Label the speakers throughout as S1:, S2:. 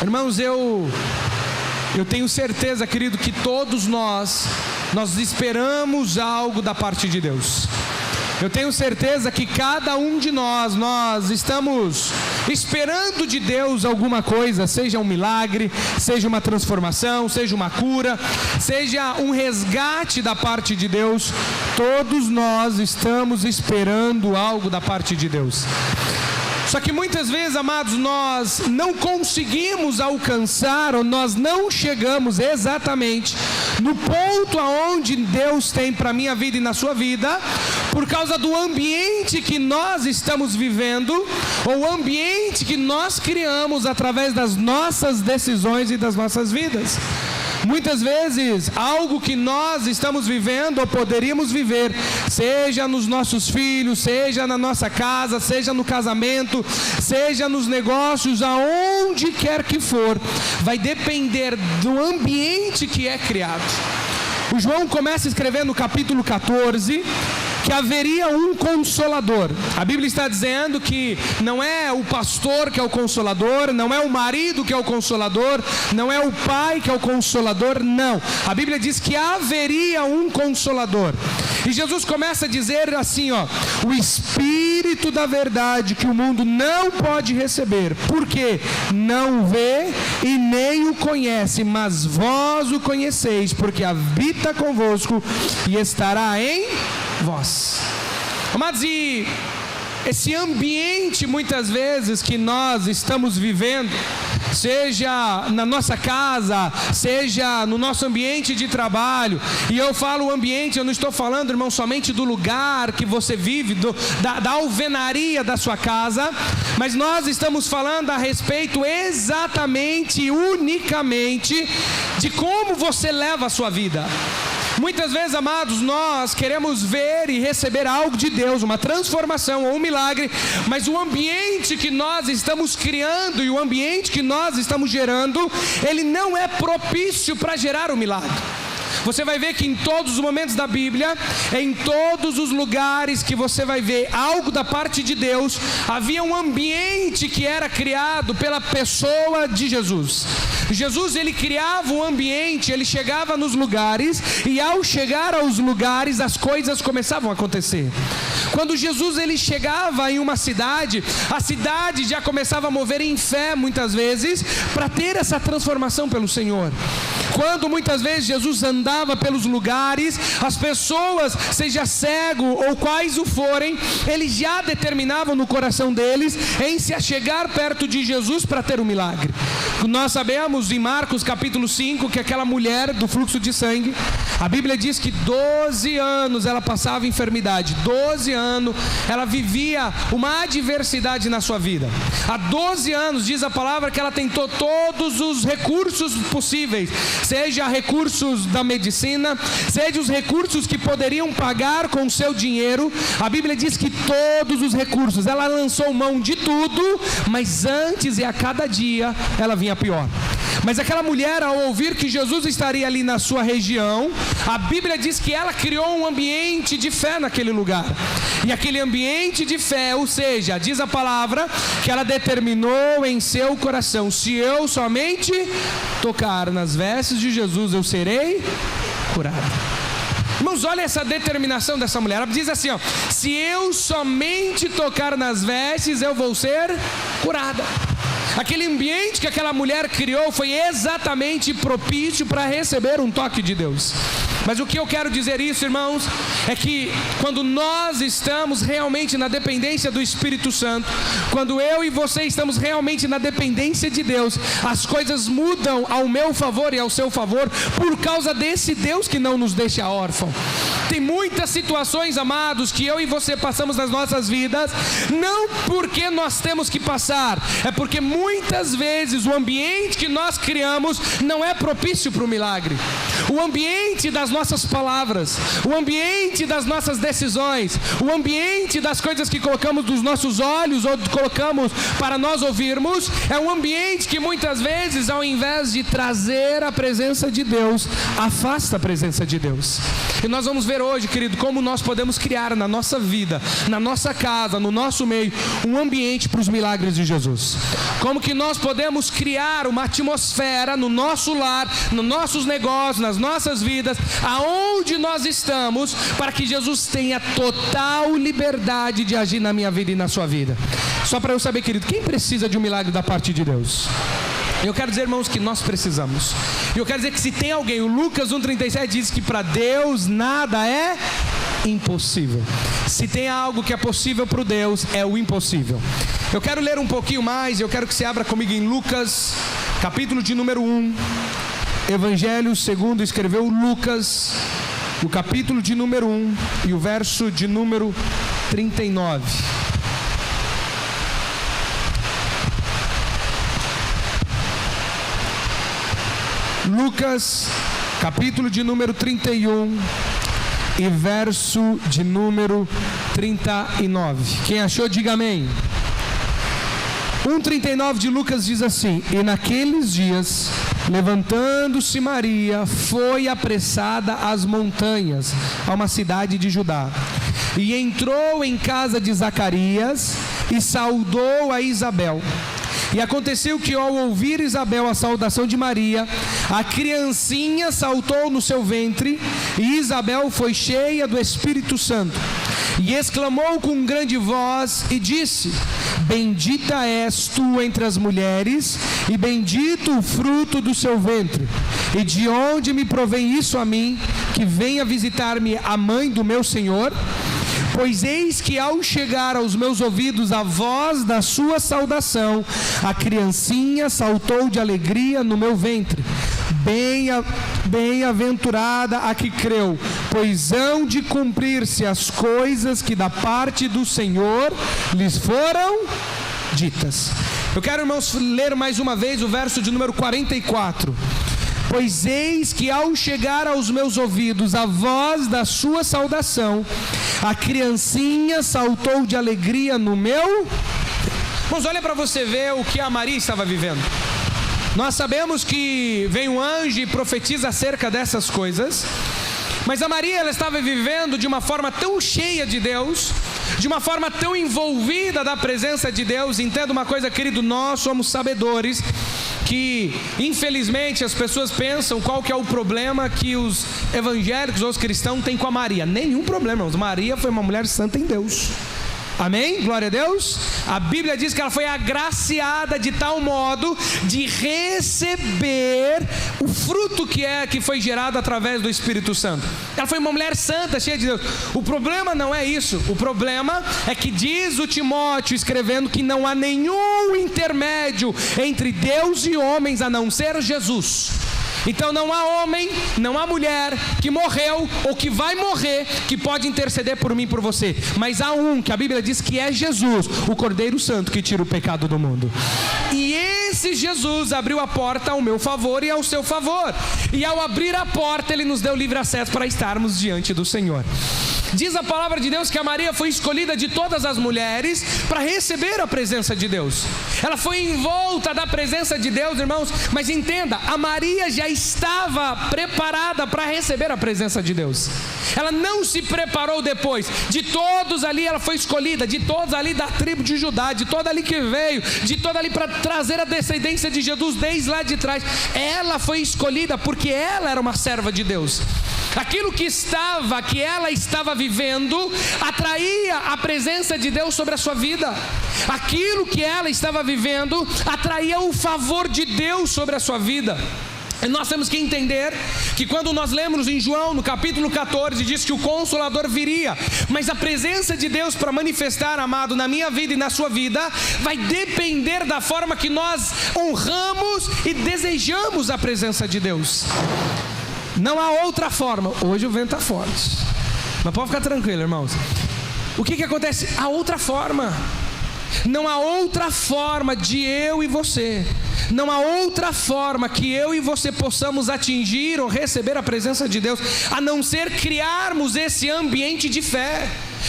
S1: Irmãos, eu tenho certeza, querido, que todos nós esperamos algo da parte de Deus. Eu tenho certeza que cada um de nós estamos esperando de Deus alguma coisa, seja um milagre, seja uma transformação, seja uma cura, seja um resgate da parte de Deus. Todos nós estamos esperando algo da parte de Deus. Só que muitas vezes, amados, nós não conseguimos alcançar, ou nós não chegamos exatamente no ponto aonde Deus tem para a minha vida e na sua vida, por causa do ambiente que nós estamos vivendo, ou o ambiente que nós criamos através das nossas decisões e das nossas vidas. Muitas vezes, algo que nós estamos vivendo ou poderíamos viver, seja nos nossos filhos, seja na nossa casa, seja no casamento, seja nos negócios, aonde quer que for, vai depender do ambiente que é criado. O João começa a escrever no capítulo 14 que haveria um consolador. A Bíblia está dizendo que não é o pastor que é o consolador, não é o marido que é o consolador, não é o pai que é o consolador, não. A Bíblia diz que haveria um consolador. E Jesus começa a dizer assim, o Espírito da verdade que o mundo não pode receber, porque não vê e nem o conhece, mas vós o conheceis, porque habita convosco e estará em vós. Amados, e esse ambiente muitas vezes que nós estamos vivendo, seja na nossa casa, seja no nosso ambiente de trabalho, e eu falo ambiente, eu não estou falando, irmão, somente do lugar que você vive, da alvenaria da sua casa, mas nós estamos falando a respeito exatamente, unicamente, de como você leva a sua vida. Muitas vezes, amados, nós queremos ver e receber algo de Deus, uma transformação ou um milagre, mas o ambiente que nós estamos criando e o ambiente que nós estamos gerando, ele não é propício para gerar o milagre. Você vai ver que em todos os momentos da Bíblia, em todos os lugares que você vai ver algo da parte de Deus, havia um ambiente que era criado pela pessoa de Jesus. Jesus, ele criava um ambiente, ele chegava nos lugares, e ao chegar aos lugares, as coisas começavam a acontecer. Quando Jesus, ele chegava em uma cidade, a cidade já começava a mover em fé, muitas vezes, para ter essa transformação pelo Senhor. Quando muitas vezes Jesus andava pelos lugares, as pessoas, seja cego ou quais o forem, eles já determinavam no coração deles em se achegar perto de Jesus para ter um milagre. Nós sabemos em Marcos capítulo 5 que aquela mulher do fluxo de sangue, a Bíblia diz que 12 anos ela passava enfermidade, 12 anos ela vivia uma adversidade na sua vida. Há 12 anos diz a palavra que ela tentou todos os recursos possíveis, seja recursos da medicina, seja os recursos que poderiam pagar com o seu dinheiro. A Bíblia diz que todos os recursos, ela lançou mão de tudo, mas antes e a cada dia ela vinha pior. Mas aquela mulher, ao ouvir que Jesus estaria ali na sua região, a Bíblia diz que ela criou um ambiente de fé naquele lugar. E aquele ambiente de fé, ou seja, diz a palavra que ela determinou em seu coração: se eu somente tocar nas vestes de Jesus, eu serei curada. Irmãos, olha essa determinação dessa mulher. Ela diz assim, se eu somente tocar nas vestes, eu vou ser curada. Aquele ambiente que aquela mulher criou foi exatamente propício para receber um toque de Deus. Mas o que eu quero dizer isso, irmãos, é que quando nós estamos realmente na dependência do Espírito Santo, quando eu e você estamos realmente na dependência de Deus, as coisas mudam ao meu favor e ao seu favor, por causa desse Deus que não nos deixa órfão. Tem muitas situações, amados, que eu e você passamos nas nossas vidas, não porque nós temos que passar, é porque muitas vezes o ambiente que nós criamos não é propício para o milagre. O ambiente das nossas palavras, o ambiente das nossas decisões, o ambiente das coisas que colocamos nos nossos olhos ou colocamos para nós ouvirmos, é um ambiente que muitas vezes, ao invés de trazer a presença de Deus, afasta a presença de Deus. E nós vamos ver hoje, querido, como nós podemos criar na nossa vida, na nossa casa, no nosso meio, um ambiente para os milagres de Jesus. Como que nós podemos criar uma atmosfera no nosso lar, nos nossos negócios, nas nossas vidas, aonde nós estamos, para que Jesus tenha total liberdade de agir na minha vida e na sua vida. Só para eu saber, querido, quem precisa de um milagre da parte de Deus? Eu quero dizer, irmãos, que nós precisamos. E eu quero dizer que se tem alguém, o Lucas 1,37 diz que para Deus nada é impossível. Se tem algo que é possível para o Deus, é o impossível. Eu quero ler um pouquinho mais, eu quero que você abra comigo em Lucas, capítulo de número 1. Evangelho segundo escreveu Lucas, o capítulo de número 1 e o verso de número 39. Lucas, capítulo de número 31 e verso de número 39. Quem achou, diga amém. 1,39 de Lucas diz assim: e naqueles dias, levantando-se Maria, foi apressada às montanhas, a uma cidade de Judá, e entrou em casa de Zacarias e saudou a Isabel. E aconteceu que, ao ouvir Isabel a saudação de Maria, a criancinha saltou no seu ventre, e Isabel foi cheia do Espírito Santo, e exclamou com grande voz e disse: bendita és tu entre as mulheres, e bendito o fruto do seu ventre. E de onde me provém isso a mim, que venha visitar-me a mãe do meu Senhor? Pois eis que, ao chegar aos meus ouvidos a voz da sua saudação, a criancinha saltou de alegria no meu ventre. Bem-aventurada a que creu, pois hão de cumprir-se as coisas que da parte do Senhor lhes foram ditas. Eu quero, irmãos, ler mais uma vez o verso de número 44. Pois eis que, ao chegar aos meus ouvidos a voz da sua saudação, a criancinha saltou de alegria no meu... Irmãos, olha para você ver o que a Maria estava vivendo. Nós sabemos que vem um anjo e profetiza acerca dessas coisas, mas a Maria, ela estava vivendo de uma forma tão cheia de Deus, de uma forma tão envolvida da presença de Deus. Entenda uma coisa, querido, nós somos sabedores que, infelizmente, as pessoas pensam qual que é o problema que os evangélicos ou os cristãos têm com a Maria. Nenhum problema, irmãos. Maria foi uma mulher santa em Deus. Amém? Glória a Deus. A Bíblia diz que ela foi agraciada de tal modo de receber o fruto que foi gerado através do Espírito Santo. Ela foi uma mulher santa, cheia de Deus. O problema não é isso. O problema é que diz o Timóteo, escrevendo, que não há nenhum intermédio entre Deus e homens a não ser Jesus. Então não há homem, não há mulher que morreu ou que vai morrer que pode interceder por mim e por você. Mas há um que a Bíblia diz que é Jesus, o Cordeiro Santo que tira o pecado do mundo. E esse Jesus abriu a porta ao meu favor e ao seu favor. E ao abrir a porta, Ele nos deu livre acesso para estarmos diante do Senhor. Diz a palavra de Deus que a Maria foi escolhida de todas as mulheres para receber a presença de Deus. Ela foi envolta da presença de Deus, irmãos. Mas entenda, a Maria já estava preparada para receber a presença de Deus. Ela não se preparou depois. De todos ali ela foi escolhida, de todos ali da tribo de Judá, de toda ali que veio, de toda ali para trazer a descendência de Jesus desde lá de trás. Ela foi escolhida porque ela era uma serva de Deus. Aquilo que ela estava vivendo, atraía a presença de Deus sobre a sua vida. Aquilo que ela estava vivendo, atraía o favor de Deus sobre a sua vida. E nós temos que entender que quando nós lemos em João, no capítulo 14, diz que o Consolador viria. Mas a presença de Deus para manifestar, amado, na minha vida e na sua vida, vai depender da forma que nós honramos e desejamos a presença de Deus. Não há outra forma. Hoje o vento está forte, mas pode ficar tranquilo, irmãos. O que acontece? Há outra forma. Não há outra forma de eu e você, não há outra forma que eu e você possamos atingir ou receber a presença de Deus, a não ser criarmos esse ambiente de fé.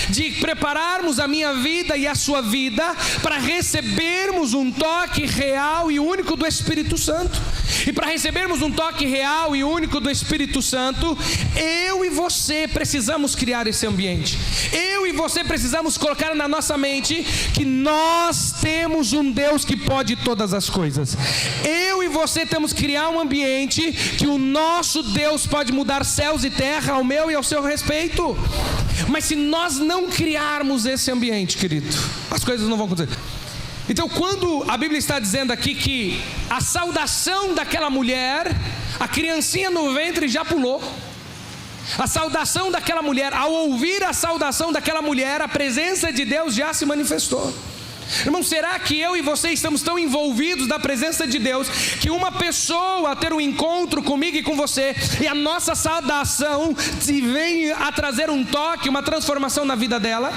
S1: de prepararmos a minha vida e a sua vida para recebermos um toque real e único do Espírito Santo. E para recebermos um toque real e único do Espírito Santo, eu e você precisamos criar esse ambiente. Eu e você precisamos colocar na nossa mente que nós temos um Deus que pode todas as coisas. Eu e você temos que criar um ambiente que o nosso Deus pode mudar céus e terra ao meu e ao seu respeito. Mas se nós não criarmos esse ambiente, querido, as coisas não vão acontecer. Então, quando a Bíblia está dizendo aqui que a saudação daquela mulher, a criancinha no ventre já pulou. A saudação daquela mulher, ao ouvir a saudação daquela mulher, a presença de Deus já se manifestou. Irmão, será que eu e você estamos tão envolvidos da presença de Deus que uma pessoa ter um encontro comigo e com você, e a nossa saudação vem a trazer um toque, uma transformação na vida dela?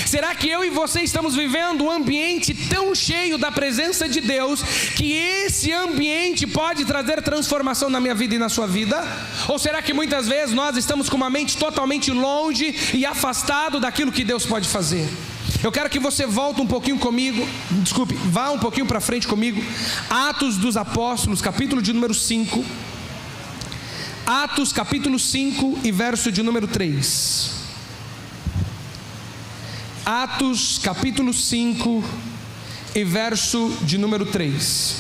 S1: Será que eu e você estamos vivendo um ambiente tão cheio da presença de Deus que esse ambiente pode trazer transformação na minha vida e na sua vida? Ou será que muitas vezes nós estamos com uma mente totalmente longe e afastado daquilo que Deus pode fazer? Eu quero que você volte um pouquinho comigo, vá um pouquinho para frente comigo. Atos dos Apóstolos, capítulo de número 5. Atos capítulo 5 e verso de número 3. Atos capítulo 5 e verso de número 3.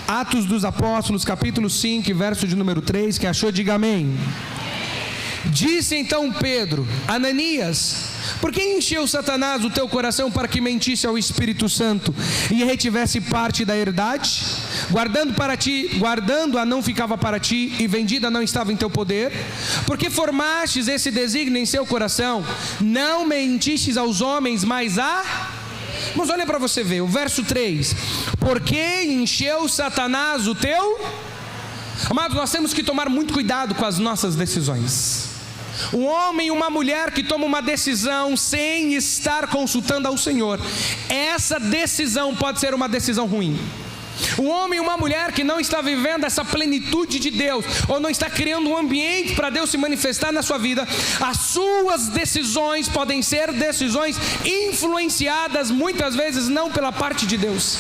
S1: Atos dos Apóstolos capítulo 5 e verso de número 3. Quem achou, diga amém. Disse então Pedro: Ananias, por que encheu Satanás o teu coração para que mentisse ao Espírito Santo e retivesse parte da herdade? Guardando-a não ficava para ti, e vendida não estava em teu poder? Porque formastes esse desígnio em seu coração? Não mentistes aos homens, mas a... Mas olha para você ver, o verso 3. Por que encheu Satanás o teu... Amados, nós temos que tomar muito cuidado com as nossas decisões. Um homem e uma mulher que toma uma decisão sem estar consultando ao Senhor, essa decisão pode ser uma decisão ruim. Um homem e uma mulher que não está vivendo essa plenitude de Deus, ou não está criando um ambiente para Deus se manifestar na sua vida, as suas decisões podem ser decisões influenciadas muitas vezes não pela parte de Deus.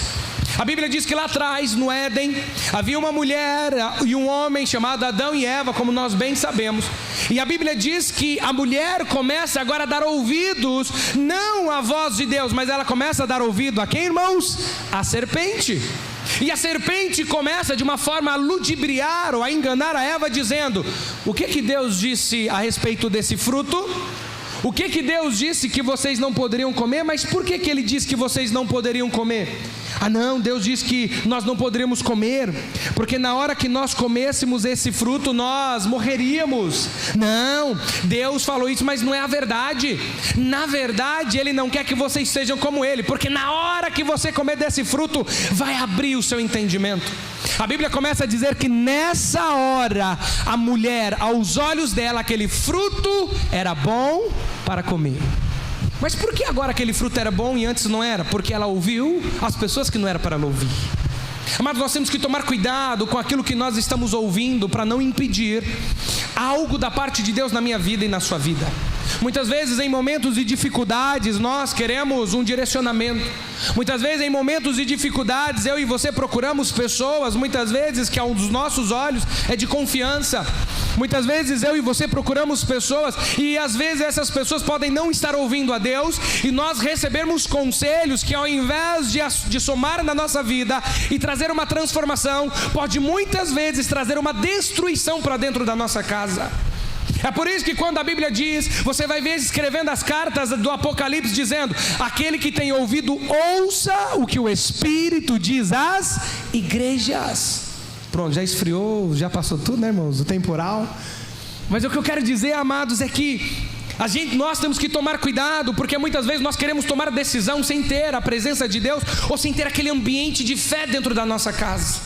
S1: A Bíblia diz que lá atrás, no Éden, havia uma mulher e um homem chamado Adão e Eva, como nós bem sabemos. E a Bíblia diz que a mulher começa agora a dar ouvidos, não à voz de Deus, mas ela começa a dar ouvido a quem, irmãos? A serpente. E a serpente começa de uma forma a ludibriar ou a enganar a Eva, dizendo: o que Deus disse a respeito desse fruto? O que Deus disse que vocês não poderiam comer? Mas por que Ele disse que vocês não poderiam comer? Ah não, Deus disse que nós não poderíamos comer, porque na hora que nós comêssemos esse fruto, nós morreríamos. Não, Deus falou isso, mas não é a verdade. Na verdade, Ele não quer que vocês sejam como Ele, porque na hora que você comer desse fruto, vai abrir o seu entendimento. A Bíblia começa a dizer que nessa hora, a mulher, aos olhos dela, aquele fruto era bom para comer. Mas por que agora aquele fruto era bom e antes não era? Porque ela ouviu as pessoas que não era para ela ouvir. Amados, nós temos que tomar cuidado com aquilo que nós estamos ouvindo, para não impedir algo da parte de Deus na minha vida e na sua vida. Muitas vezes em momentos de dificuldades nós queremos um direcionamento. Muitas vezes em momentos de dificuldades eu e você procuramos pessoas, muitas vezes que aos nossos olhos é de confiança. Muitas vezes eu e você procuramos pessoas, e às vezes essas pessoas podem não estar ouvindo a Deus, e nós recebemos conselhos que ao invés de somar na nossa vida e trazer uma transformação, pode muitas vezes trazer uma destruição para dentro da nossa casa. É por isso que quando a Bíblia diz, você vai ver escrevendo as cartas do Apocalipse dizendo: aquele que tem ouvido, ouça o que o Espírito diz às igrejas. Pronto, já esfriou, já passou tudo, né, irmãos? O temporal. Mas o que eu quero dizer, amados, é que nós temos que tomar cuidado, porque muitas vezes nós queremos tomar decisão sem ter a presença de Deus, ou sem ter aquele ambiente de fé dentro da nossa casa.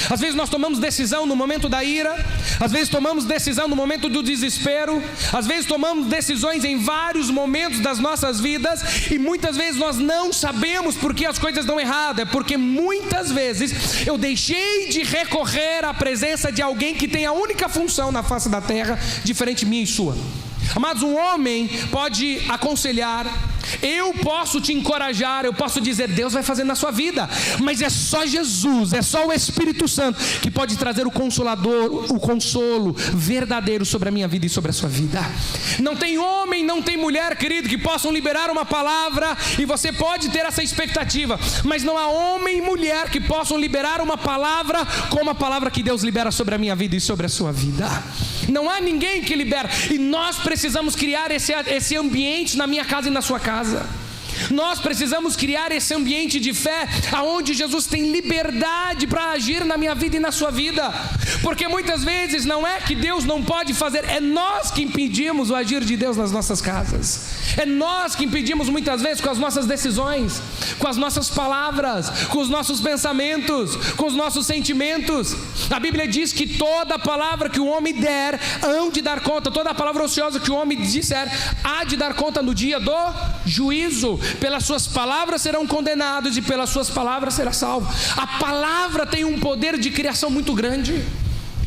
S1: Às vezes nós tomamos decisão no momento da ira, às vezes tomamos decisão no momento do desespero, às vezes tomamos decisões em vários momentos das nossas vidas, e muitas vezes nós não sabemos por que as coisas dão errado. É porque muitas vezes eu deixei de recorrer à presença de alguém que tem a única função na face da terra, diferente minha e sua. Amados, um homem pode aconselhar, eu posso te encorajar, eu posso dizer, Deus vai fazer na sua vida, mas é só Jesus, é só o Espírito Santo que pode trazer o consolador, o consolo verdadeiro sobre a minha vida e sobre a sua vida. Não tem homem, não tem mulher, querido, que possam liberar uma palavra, e você pode ter essa expectativa, mas não há homem e mulher que possam liberar uma palavra como a palavra que Deus libera sobre a minha vida e sobre a sua vida. Não há ninguém que libera, e nós precisamos criar esse ambiente na minha casa e na sua casa. Nós precisamos criar esse ambiente de fé, aonde Jesus tem liberdade para agir na minha vida e na sua vida, porque muitas vezes não é que Deus não pode fazer, é nós que impedimos o agir de Deus nas nossas casas, é nós que impedimos muitas vezes com as nossas decisões, com as nossas palavras, com os nossos pensamentos, com os nossos sentimentos. A Bíblia diz que toda palavra que o homem der, hão de dar conta, toda palavra ociosa que o homem disser, há de dar conta no dia do juízo. Pelas suas palavras serão condenados, e pelas suas palavras será salvo. A palavra tem um poder de criação muito grande,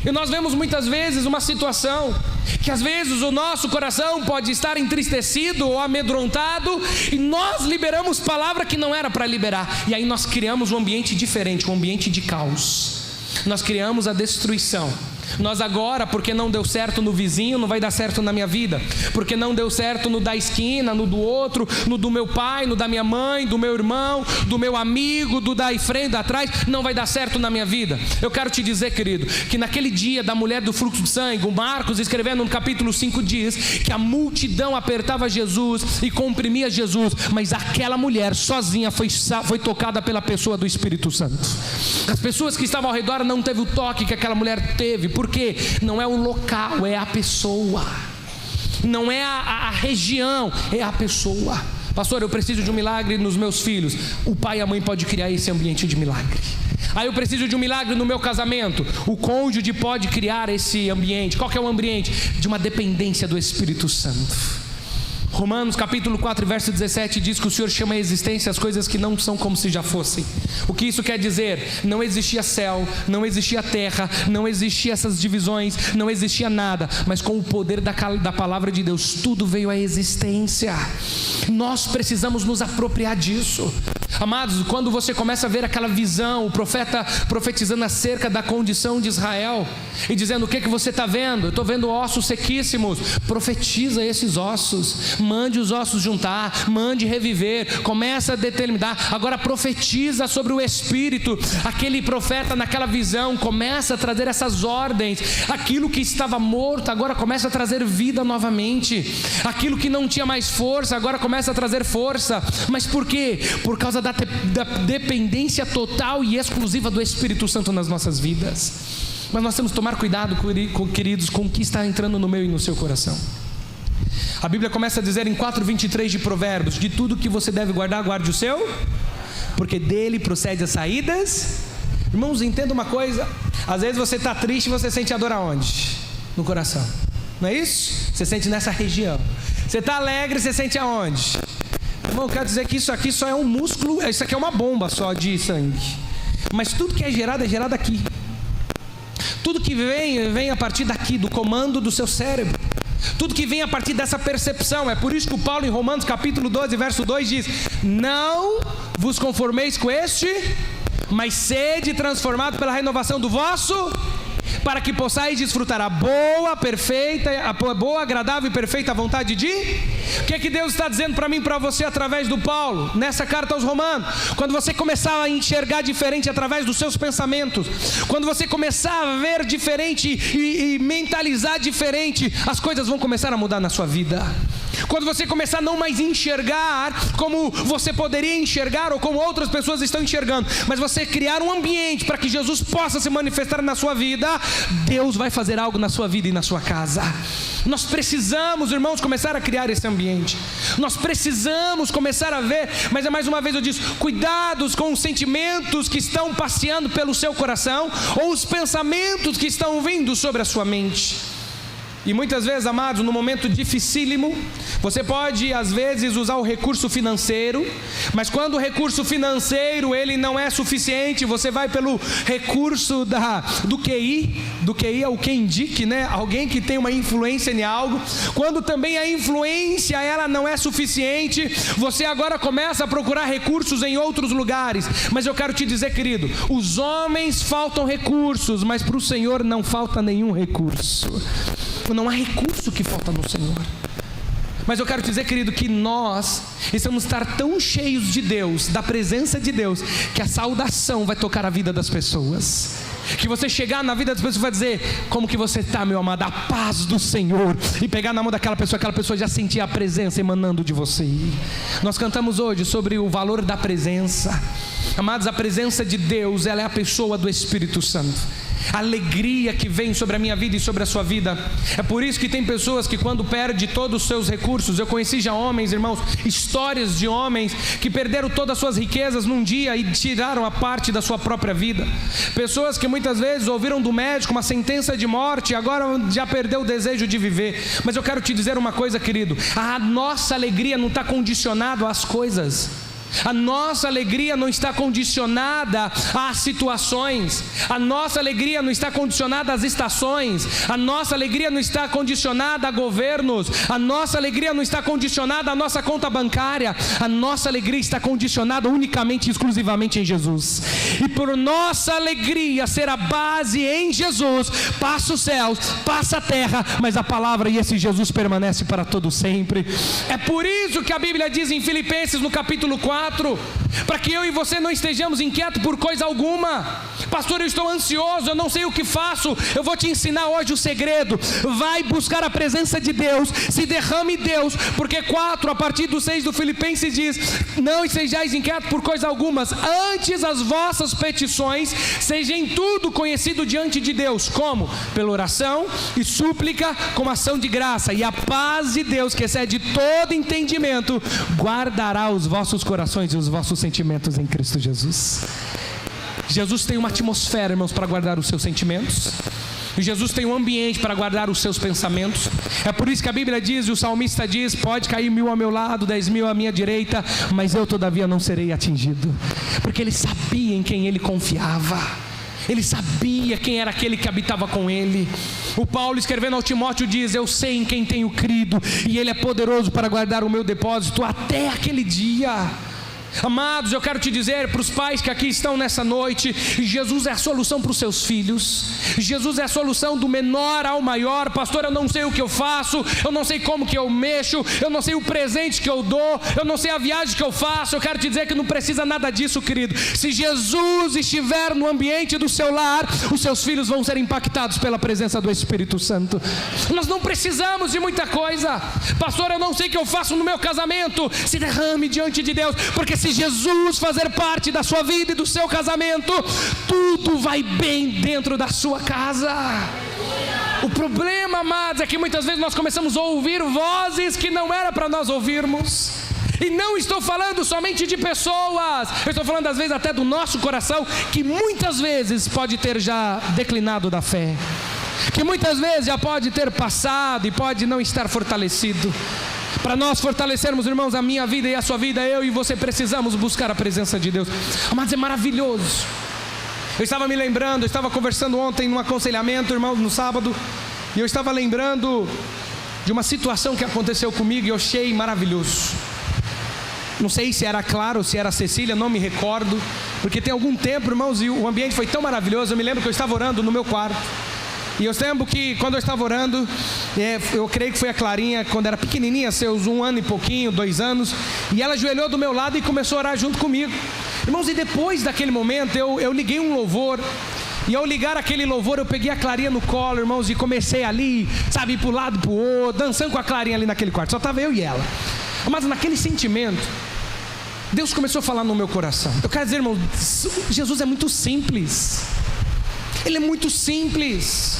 S1: e nós vemos muitas vezes uma situação que às vezes o nosso coração pode estar entristecido ou amedrontado, e nós liberamos palavra que não era para liberar, e aí nós criamos um ambiente diferente, um ambiente de caos. Nós criamos a destruição. Nós agora, porque não deu certo no vizinho, não vai dar certo na minha vida. Porque não deu certo no da esquina, no do outro, no do meu pai, no da minha mãe, do meu irmão, do meu amigo, do da frente, da trás, não vai dar certo na minha vida. Eu quero te dizer, querido, que naquele dia da mulher do fluxo de sangue, o Marcos, escrevendo no capítulo 5, diz que a multidão apertava Jesus e comprimia Jesus, mas aquela mulher sozinha foi tocada pela pessoa do Espírito Santo. As pessoas que estavam ao redor não teve o toque que aquela mulher teve. Por quê? Não é o local, é a pessoa. Não é a região, é a pessoa. Pastor, eu preciso de um milagre nos meus filhos. O pai e a mãe podem criar esse ambiente de milagre. Eu preciso de um milagre no meu casamento. O cônjuge pode criar esse ambiente. Qual que é o ambiente? De uma dependência do Espírito Santo. Romanos capítulo 4, verso 17 diz que o Senhor chama a existência as coisas que não são como se já fossem. O que isso quer dizer? Não existia céu, não existia terra, não existia essas divisões, não existia nada, mas com o poder da palavra de Deus, tudo veio à existência. Nós precisamos nos apropriar disso. Amados, quando você começa a ver aquela visão, o profeta profetizando acerca da condição de Israel, e dizendo, o que você está vendo? Eu estou vendo ossos sequíssimos. Profetiza esses ossos, mande os ossos juntar, mande reviver, começa a determinar, agora profetiza sobre o Espírito. Aquele profeta naquela visão começa a trazer essas ordens, aquilo que estava morto agora começa a trazer vida novamente, aquilo que não tinha mais força agora começa a trazer força. Mas por quê? Por causa da dependência total e exclusiva do Espírito Santo nas nossas vidas. Mas nós temos que tomar cuidado, queridos, com o que está entrando no meu e no seu coração. A Bíblia começa a dizer em 4:23 de Provérbios: de tudo que você deve guardar, guarde o seu, porque dele procede as saídas. Irmãos, entenda uma coisa: às vezes você está triste e você sente a dor aonde? No coração, não é isso? Você sente nessa região. Você está alegre, você sente aonde? Irmão, eu quero dizer que isso aqui só é um músculo, isso aqui é uma bomba só de sangue, mas tudo que é gerado aqui. Tudo que vem a partir daqui, do comando do seu cérebro. Tudo que vem a partir dessa percepção. É por isso que o Paulo em Romanos capítulo 12, verso 2 diz: não vos conformeis com este, mas sede transformado pela renovação do vosso, para que possais desfrutar a boa, agradável e perfeita vontade de... O que Deus está dizendo para mim e para você através do Paulo, nessa carta aos Romanos? Quando você começar a enxergar diferente através dos seus pensamentos, quando você começar a ver diferente e mentalizar diferente, as coisas vão começar a mudar na sua vida. Quando você começar a não mais enxergar como você poderia enxergar ou como outras pessoas estão enxergando, mas você criar um ambiente para que Jesus possa se manifestar na sua vida, Deus vai fazer algo na sua vida e na sua casa. Nós precisamos, irmãos, começar a criar esse ambiente. Nós precisamos começar a ver, mas mais uma vez eu disse, cuidados com os sentimentos que estão passeando pelo seu coração ou os pensamentos que estão vindo sobre a sua mente. E muitas vezes, amados, no momento dificílimo, você pode às vezes usar o recurso financeiro, mas quando o recurso financeiro ele não é suficiente, você vai pelo recurso do QI é o que indique, né? Alguém que tem uma influência em algo. Quando também a influência ela não é suficiente, você agora começa a procurar recursos em outros lugares. Mas eu quero te dizer, querido, os homens faltam recursos, mas para o Senhor não falta nenhum recurso. Não há recurso que falta no Senhor. Mas eu quero dizer, querido, que nós estamos estar tão cheios de Deus, da presença de Deus, que a saudação vai tocar a vida das pessoas. Que você chegar na vida das pessoas e vai dizer: como que você está, meu amado? A paz do Senhor. E pegar na mão daquela pessoa, aquela pessoa já sentir a presença emanando de você. Nós cantamos hoje sobre o valor da presença. Amados, a presença de Deus, ela é a pessoa do Espírito Santo. A alegria que vem sobre a minha vida e sobre a sua vida. É por isso que tem pessoas que quando perdem todos os seus recursos, eu conheci já homens, irmãos, histórias de homens que perderam todas as suas riquezas num dia e tiraram a parte da sua própria vida. Pessoas que muitas vezes ouviram do médico uma sentença de morte e agora já perdeu o desejo de viver. Mas eu quero te dizer uma coisa, querido, a nossa alegria não está condicionada às coisas. A nossa alegria não está condicionada às situações. A nossa alegria não está condicionada às estações. A nossa alegria não está condicionada a governos. A nossa alegria não está condicionada à nossa conta bancária. A nossa alegria está condicionada unicamente e exclusivamente em Jesus. E por nossa alegria ser a base em Jesus, passa os céus, passa a terra, mas a palavra e esse Jesus permanece para todo sempre. É por isso que a Bíblia diz em Filipenses no capítulo 4, para que eu e você não estejamos inquietos por coisa alguma. Pastor, eu estou ansioso, eu não sei o que faço. Eu vou te ensinar hoje o segredo. Vai buscar a presença de Deus, se derrame Deus, porque 4, a partir do 6 do Filipenses diz: não estejais inquietos por coisa algumas, antes as vossas petições sejam em tudo conhecido diante de Deus. Como? Pela oração e súplica com ação de graça, e a paz de Deus, que excede todo entendimento, guardará os vossos corações e os vossos sentimentos em Cristo Jesus. Jesus tem uma atmosfera, irmãos, para guardar os seus sentimentos. Jesus tem um ambiente para guardar os seus pensamentos. É por isso que a Bíblia diz, e o salmista diz: pode cair 1000 ao meu lado, 10.000 à minha direita, mas eu todavia não serei atingido. Porque ele sabia em quem ele confiava. Ele sabia quem era aquele que habitava com ele. O Paulo, escrevendo ao Timóteo, diz: eu sei em quem tenho crido, e ele é poderoso para guardar o meu depósito até aquele dia. Amados, eu quero te dizer para os pais que aqui estão nessa noite, Jesus é a solução para os seus filhos. Jesus é a solução do menor ao maior. Pastor, eu não sei o que eu faço, eu não sei como que eu mexo, eu não sei o presente que eu dou, eu não sei a viagem que eu faço. Eu quero te dizer que não precisa nada disso, querido. Se Jesus estiver no ambiente do seu lar, os seus filhos vão ser impactados pela presença do Espírito Santo. Nós não precisamos de muita coisa. Pastor, eu não sei o que eu faço no meu casamento. Se derrame diante de Deus, porque se Jesus fazer parte da sua vida e do seu casamento, tudo vai bem dentro da sua casa. O problema, amados, é que muitas vezes nós começamos a ouvir vozes que não era para nós ouvirmos. E não estou falando somente de pessoas, eu estou falando às vezes até do nosso coração, que muitas vezes pode ter já declinado da fé, que muitas vezes já pode ter passado e pode não estar fortalecido. Para nós fortalecermos, irmãos, a minha vida e a sua vida, eu e você precisamos buscar a presença de Deus. Mas é maravilhoso. Eu estava me lembrando, eu estava conversando ontem num aconselhamento, irmãos, no sábado, e eu estava lembrando de uma situação que aconteceu comigo e eu achei maravilhoso. Não sei se era Clara ou se era Cecília, não me recordo, porque tem algum tempo, irmãos, e o ambiente foi tão maravilhoso. Eu me lembro que eu estava orando no meu quarto. E eu lembro que quando eu estava orando, eu creio que foi a Clarinha, quando era pequenininha, seus 1 ano e pouquinho, 2 anos, e ela ajoelhou do meu lado e começou a orar junto comigo. Irmãos, e depois daquele momento, eu liguei um louvor, E ao ligar aquele louvor, eu peguei a Clarinha no colo, irmãos, e comecei ali, sabe, pro lado, pro outro, dançando com a Clarinha ali naquele quarto. Só estava eu e ela. Mas naquele sentimento, Deus começou a falar no meu coração. Eu quero dizer, irmão, Jesus é muito simples. Ele é muito simples.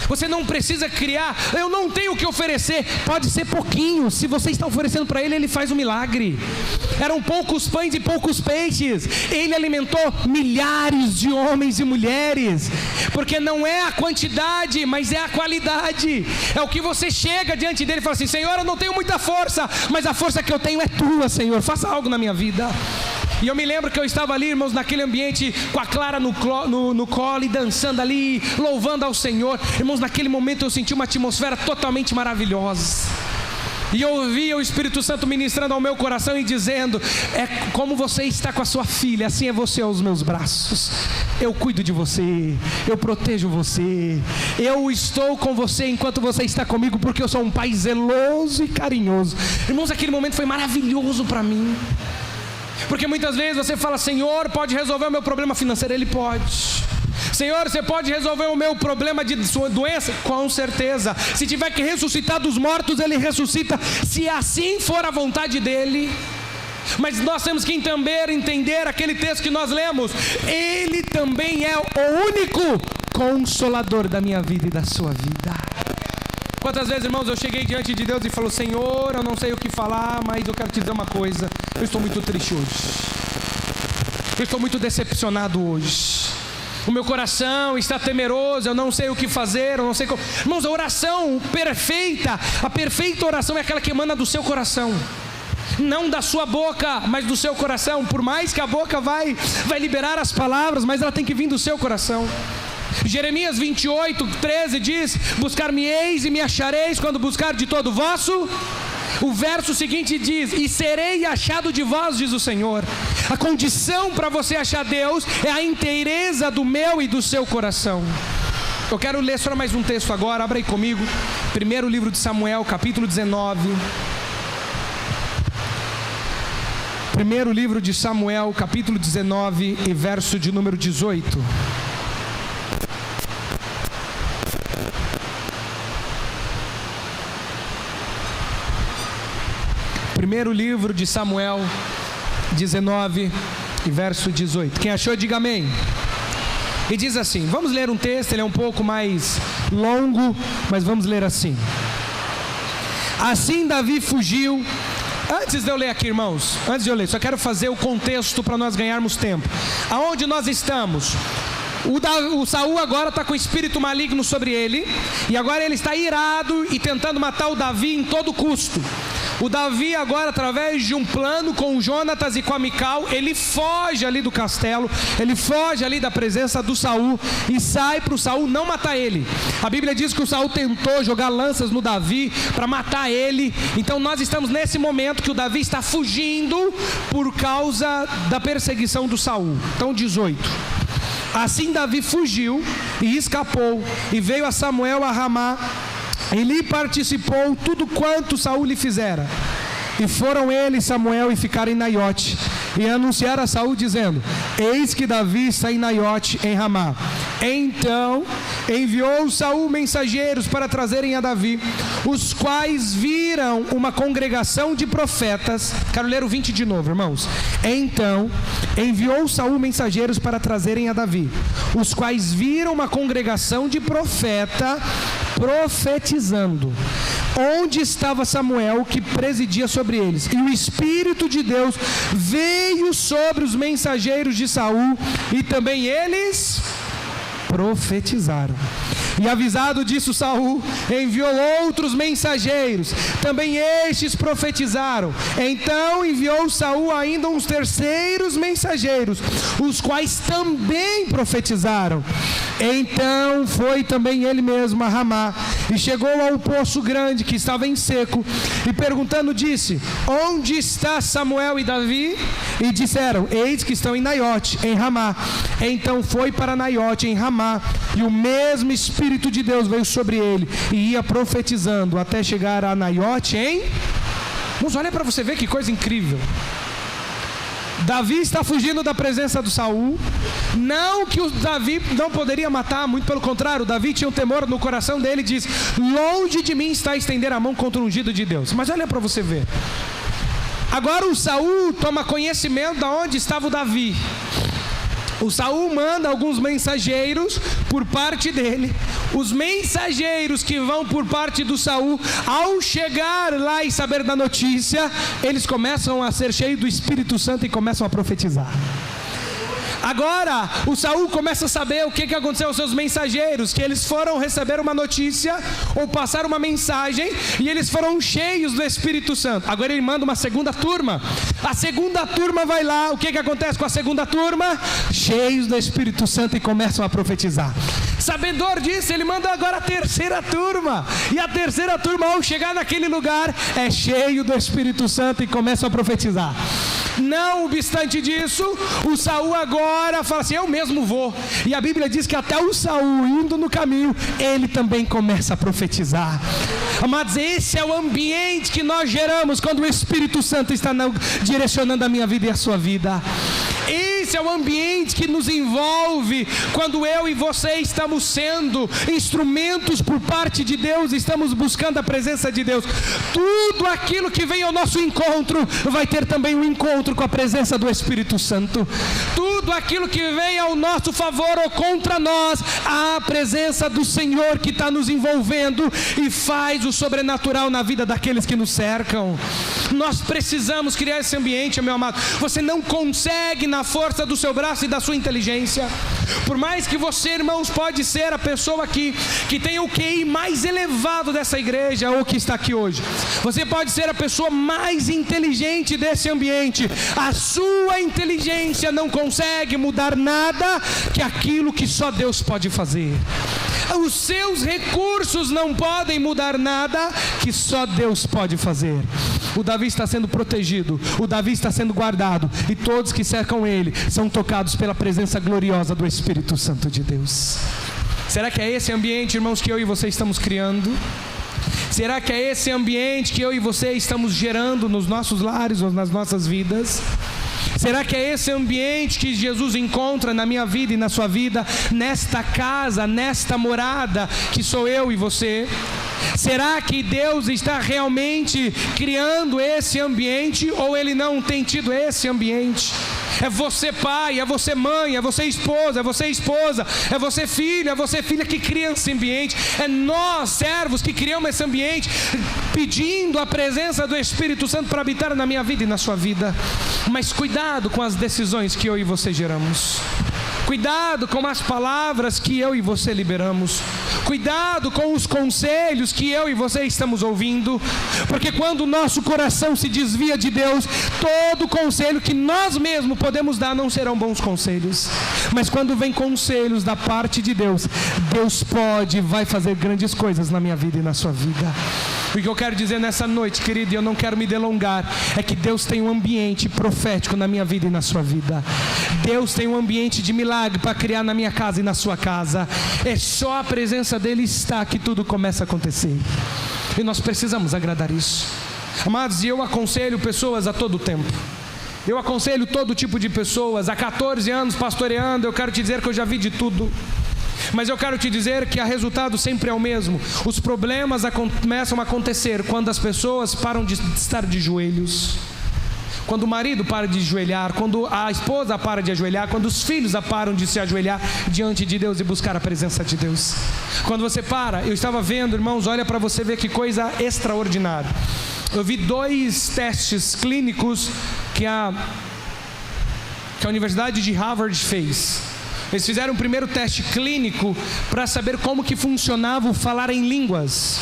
S1: Você não precisa criar, eu não tenho o que oferecer. Pode ser pouquinho, se você está oferecendo para Ele, Ele faz um milagre. Eram poucos pães e poucos peixes, Ele alimentou milhares de homens e mulheres. Porque não é a quantidade, mas é a qualidade. É o que você chega diante dEle e fala assim: Senhor, eu não tenho muita força, mas a força que eu tenho é Tua, Senhor, faça algo na minha vida. E eu me lembro que eu estava ali, irmãos, naquele ambiente, com a Clara no colo e dançando ali, louvando ao Senhor. Irmãos, naquele momento eu senti uma atmosfera totalmente maravilhosa. E eu ouvia o Espírito Santo ministrando ao meu coração e dizendo: é como você está com a sua filha, assim é você aos meus braços. Eu cuido de você, eu protejo você, eu estou com você enquanto você está comigo, porque eu sou um pai zeloso e carinhoso. Irmãos, aquele momento foi maravilhoso para mim. Porque muitas vezes você fala: Senhor, pode resolver o meu problema financeiro? Ele pode. Senhor, você pode resolver o meu problema de sua doença? Com certeza. Se tiver que ressuscitar dos mortos, Ele ressuscita, se assim for a vontade dEle. Mas nós temos que entender aquele texto que nós lemos. Ele também é o único consolador da minha vida e da sua vida. Quantas vezes, irmãos, eu cheguei diante de Deus e falo: Senhor, eu não sei o que falar, mas eu quero te dizer uma coisa: eu estou muito triste hoje, eu estou muito decepcionado hoje, o meu coração está temeroso, eu não sei o que fazer, eu não sei como. Irmãos, a oração perfeita, a perfeita oração é aquela que emana do seu coração, não da sua boca, mas do seu coração. Por mais que a boca vai liberar as palavras, mas ela tem que vir do seu coração. Jeremias 28:13 diz: buscar-me-eis e me achareis quando buscar de todo o vosso. O verso seguinte diz: e serei achado de vós, diz o Senhor. A condição para você achar Deus é a inteireza do meu e do seu coração. Eu quero ler só mais um texto agora, abra aí comigo, primeiro livro de Samuel, capítulo 19. Primeiro livro de Samuel, capítulo 19 e verso de número 18. Primeiro livro de Samuel 19 e verso 18. Quem achou, diga amém. E diz assim, vamos ler um texto, ele é um pouco mais longo, mas vamos ler assim. Assim Davi fugiu. Antes de eu ler aqui, irmãos, antes de eu ler, só quero fazer o contexto para nós ganharmos tempo. Aonde nós estamos? O Saul agora está com o espírito maligno sobre ele, e agora ele está irado e tentando matar o Davi em todo custo. O Davi agora, através de um plano com o Jonatas e com a Mical, ele foge ali do castelo, ele foge ali da presença do Saul e sai para o Saul não matar ele. A Bíblia diz que o Saul tentou jogar lanças no Davi para matar ele. Então nós estamos nesse momento que o Davi está fugindo por causa da perseguição do Saul. Então 18. Assim Davi fugiu e escapou e veio a Samuel a Ramá. E lhe participou tudo quanto Saul lhe fizera. E foram ele e Samuel e ficaram em Naiote. E anunciaram a Saul dizendo: eis que Davi está em Naiote, em Ramá. Então enviou Saul mensageiros para trazerem a Davi, os quais viram uma congregação de profetas. Quero ler o 20 de novo, irmãos. Então enviou Saul mensageiros para trazerem a Davi, os quais viram uma congregação de profeta profetizando, onde estava Samuel, que presidia sobre eles. E o Espírito de Deus veio sobre os mensageiros de Saul, e também eles profetizaram. E avisado disso, Saul enviou outros mensageiros, também estes profetizaram. Então enviou Saul ainda uns terceiros mensageiros, os quais também profetizaram. Então foi também ele mesmo a Ramá, e chegou ao poço grande que estava em seco, e perguntando disse: onde está Samuel e Davi? E disseram: eis que estão em Naiote, em Ramá. Então foi para Naiote, em Ramá, e o mesmo Espírito de Deus veio sobre ele, e ia profetizando até chegar a Naiote, hein? Vamos olhar para você ver que coisa incrível. Davi está fugindo da presença do Saul. Não que o Davi não poderia matar, muito pelo contrário, Davi tinha um temor no coração dele e diz: longe de mim está estender a mão contra o ungido de Deus. Mas olha para você ver. Agora o Saul toma conhecimento de onde estava o Davi. O Saul manda alguns mensageiros por parte dele. Os mensageiros que vão por parte do Saul, ao chegar lá e saber da notícia, eles começam a ser cheios do Espírito Santo e começam a profetizar. Agora, o Saul começa a saber o que aconteceu aos seus mensageiros, que eles foram receber uma notícia ou passar uma mensagem e eles foram cheios do Espírito Santo. Agora ele manda uma segunda turma. A segunda turma vai lá, o que acontece com a segunda turma? Cheios do Espírito Santo e começam a profetizar. Sabedor disso, ele manda agora a terceira turma. E a terceira turma, ao chegar naquele lugar, é cheio do Espírito Santo e começam a profetizar. Não obstante disso, o Saul agora fala assim: eu mesmo vou. E a Bíblia diz que até o Saul, indo no caminho, ele também começa a profetizar. Amados, esse é o ambiente que nós geramos quando o Espírito Santo está direcionando a minha vida e a sua vida. Esse é o ambiente que nos envolve quando eu e você estamos sendo instrumentos por parte de Deus, estamos buscando a presença de Deus. Tudo aquilo que vem ao nosso encontro vai ter também um encontro com a presença do Espírito Santo. Tudo aquilo que vem ao nosso favor ou contra nós, a presença do Senhor que está nos envolvendo e faz o sobrenatural na vida daqueles que nos cercam. Nós precisamos criar esse ambiente, meu amado. Você não consegue na força do seu braço e da sua inteligência. Por mais que você, irmãos, pode ser a pessoa aqui que tem o QI mais elevado dessa igreja ou que está aqui hoje. Você pode ser a pessoa mais inteligente desse ambiente. A sua inteligência não consegue mudar nada que aquilo que só Deus pode fazer. Os seus recursos não podem mudar nada que só Deus pode fazer. O Davi está sendo protegido, o Davi está sendo guardado, e todos que cercam ele são tocados pela presença gloriosa do Espírito Santo de Deus. Será que é esse ambiente, irmãos, que eu e você estamos criando? Será que é esse ambiente que eu e você estamos gerando nos nossos lares ou nas nossas vidas? Será que é esse ambiente que Jesus encontra na minha vida e na sua vida, nesta casa, nesta morada que sou eu e você? Será que Deus está realmente criando esse ambiente ou Ele não tem tido esse ambiente? É você pai, é você mãe, é você esposa, é você filho, é você filha que cria esse ambiente. É nós, servos, que criamos esse ambiente, pedindo a presença do Espírito Santo para habitar na minha vida e na sua vida. Mas cuidado com as decisões que eu e você geramos. Cuidado com as palavras que eu e você liberamos. Cuidado com os conselhos que eu e você estamos ouvindo. Porque quando o nosso coração se desvia de Deus, todo conselho que nós mesmos podemos dar não serão bons conselhos. Mas quando vem conselhos da parte de Deus, Deus pode e vai fazer grandes coisas na minha vida e na sua vida. O que eu quero dizer nessa noite, querido, e eu não quero me delongar, é que Deus tem um ambiente profético na minha vida e na sua vida. Deus tem um ambiente de milagre para criar na minha casa e na sua casa. É só a presença dEle estar que tudo começa a acontecer. E nós precisamos agradar isso. Amados, e eu aconselho pessoas a todo tempo. Eu aconselho todo tipo de pessoas. Há 14 anos pastoreando, eu quero te dizer que eu já vi de tudo. Mas eu quero te dizer que o resultado sempre é o mesmo. Os problemas começam a acontecer quando as pessoas param de estar de joelhos. Quando o marido para de ajoelhar, quando a esposa para de ajoelhar, quando os filhos param de se ajoelhar diante de Deus e buscar a presença de Deus. Quando você para, eu estava vendo, irmãos, olha para você ver que coisa extraordinária. Eu vi 2 testes clínicos que a Universidade de Harvard fez. Eles fizeram o primeiro teste clínico para saber como que funcionava o falar em línguas.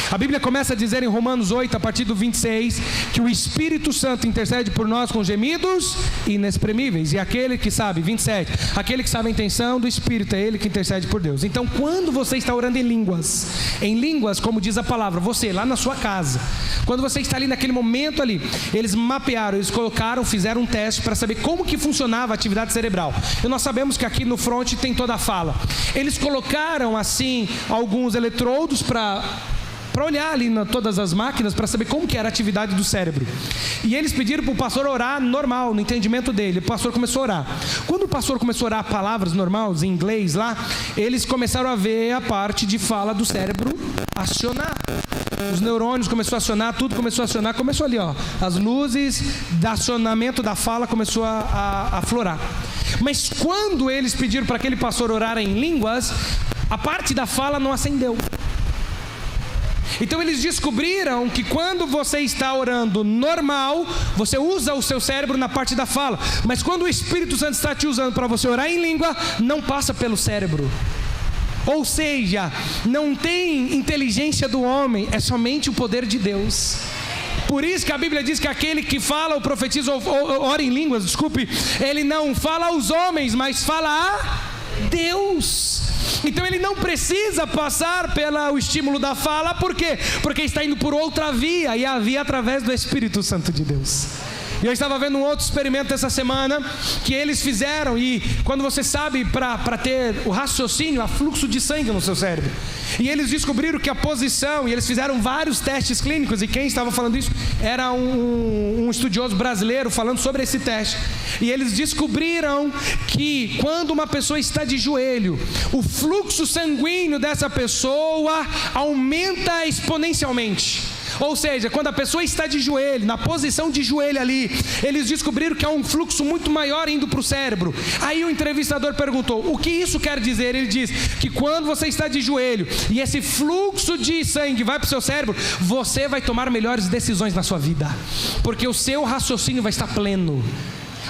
S1: A Bíblia começa a dizer em Romanos 8, a partir do 26, que o Espírito Santo intercede por nós com gemidos inexprimíveis. E aquele que sabe, 27, aquele que sabe a intenção do Espírito, é Ele que intercede por Deus. Então, quando você está orando em línguas, como diz a palavra, você lá na sua casa, quando você está ali naquele momento ali, eles mapearam, eles colocaram, fizeram um teste para saber como que funcionava a atividade cerebral. E nós sabemos que aqui no front tem toda a fala. Eles colocaram assim alguns eletrodos para para olhar ali todas as máquinas, para saber como que era a atividade do cérebro. E eles pediram para o pastor orar normal, no entendimento dele. O pastor começou a orar. Quando o pastor começou a orar palavras normais, em inglês lá, eles começaram a ver a parte de fala do cérebro acionar. Os neurônios começaram a acionar, tudo começou a acionar, começou ali, ó, as luzes do acionamento da fala começou a aflorar. Mas quando eles pediram para aquele pastor orar em línguas, a parte da fala não acendeu. Então eles descobriram que quando você está orando normal, você usa o seu cérebro na parte da fala, mas quando o Espírito Santo está te usando para você orar em língua, não passa pelo cérebro. Ou seja, não tem inteligência do homem, é somente o poder de Deus. Por isso que a Bíblia diz que aquele que fala ou profetiza ou ora em línguas, ele não fala aos homens, mas fala a Deus. Então ele não precisa passar pelo estímulo da fala. Por quê? Porque está indo por outra via, e a via através do Espírito Santo de Deus. E eu estava vendo um outro experimento essa semana que eles fizeram, e quando você sabe, para ter o raciocínio, há fluxo de sangue no seu cérebro. E eles descobriram que a posição, e eles fizeram vários testes clínicos, e quem estava falando isso era um estudioso brasileiro falando sobre esse teste. E eles descobriram que quando uma pessoa está de joelho, o fluxo sanguíneo dessa pessoa aumenta exponencialmente. Ou seja, quando a pessoa está de joelho, na posição de joelho ali, eles descobriram que há um fluxo muito maior indo para o cérebro. Aí o entrevistador perguntou: o que isso quer dizer? Ele diz que quando você está de joelho e esse fluxo de sangue vai para o seu cérebro, você vai tomar melhores decisões na sua vida, porque o seu raciocínio vai estar pleno.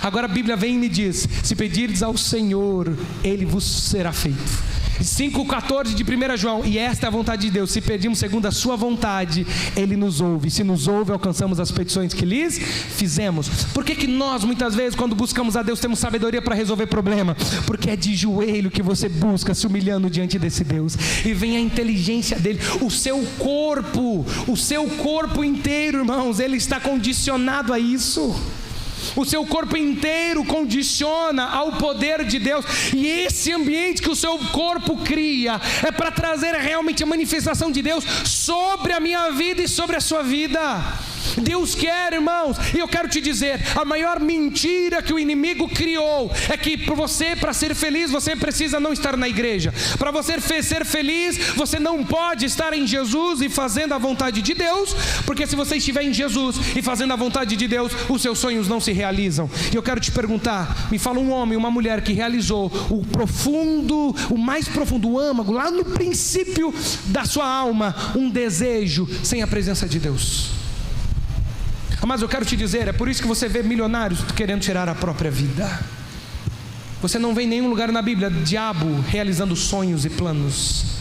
S1: Agora a Bíblia vem e me diz: se pedirdes ao Senhor, Ele vos será feito. 5,14 de 1 João, e esta é a vontade de Deus: se pedimos segundo a sua vontade, Ele nos ouve. Se nos ouve, alcançamos as petições que lhes fizemos. Por que nós muitas vezes, quando buscamos a Deus, temos sabedoria para resolver problema? Porque é de joelho que você busca, se humilhando diante desse Deus, e vem a inteligência dele. O seu corpo inteiro, irmãos, ele está condicionado a isso. O seu corpo inteiro condiciona ao poder de Deus. E esse ambiente que o seu corpo cria é para trazer realmente a manifestação de Deus sobre a minha vida e sobre a sua vida. Deus quer, irmãos, e eu quero te dizer, a maior mentira que o inimigo criou é que para ser feliz, você precisa não estar na igreja. Para você ser feliz, você não pode estar em Jesus e fazendo a vontade de Deus, porque se você estiver em Jesus e fazendo a vontade de Deus, os seus sonhos não se realizam. E eu quero te perguntar, me fala um homem, uma mulher que realizou o mais profundo âmago, lá no princípio da sua alma, um desejo sem a presença de Deus. Mas eu quero te dizer, é por isso que você vê milionários querendo tirar a própria vida. Você não vê em nenhum lugar na Bíblia diabo realizando sonhos e planos.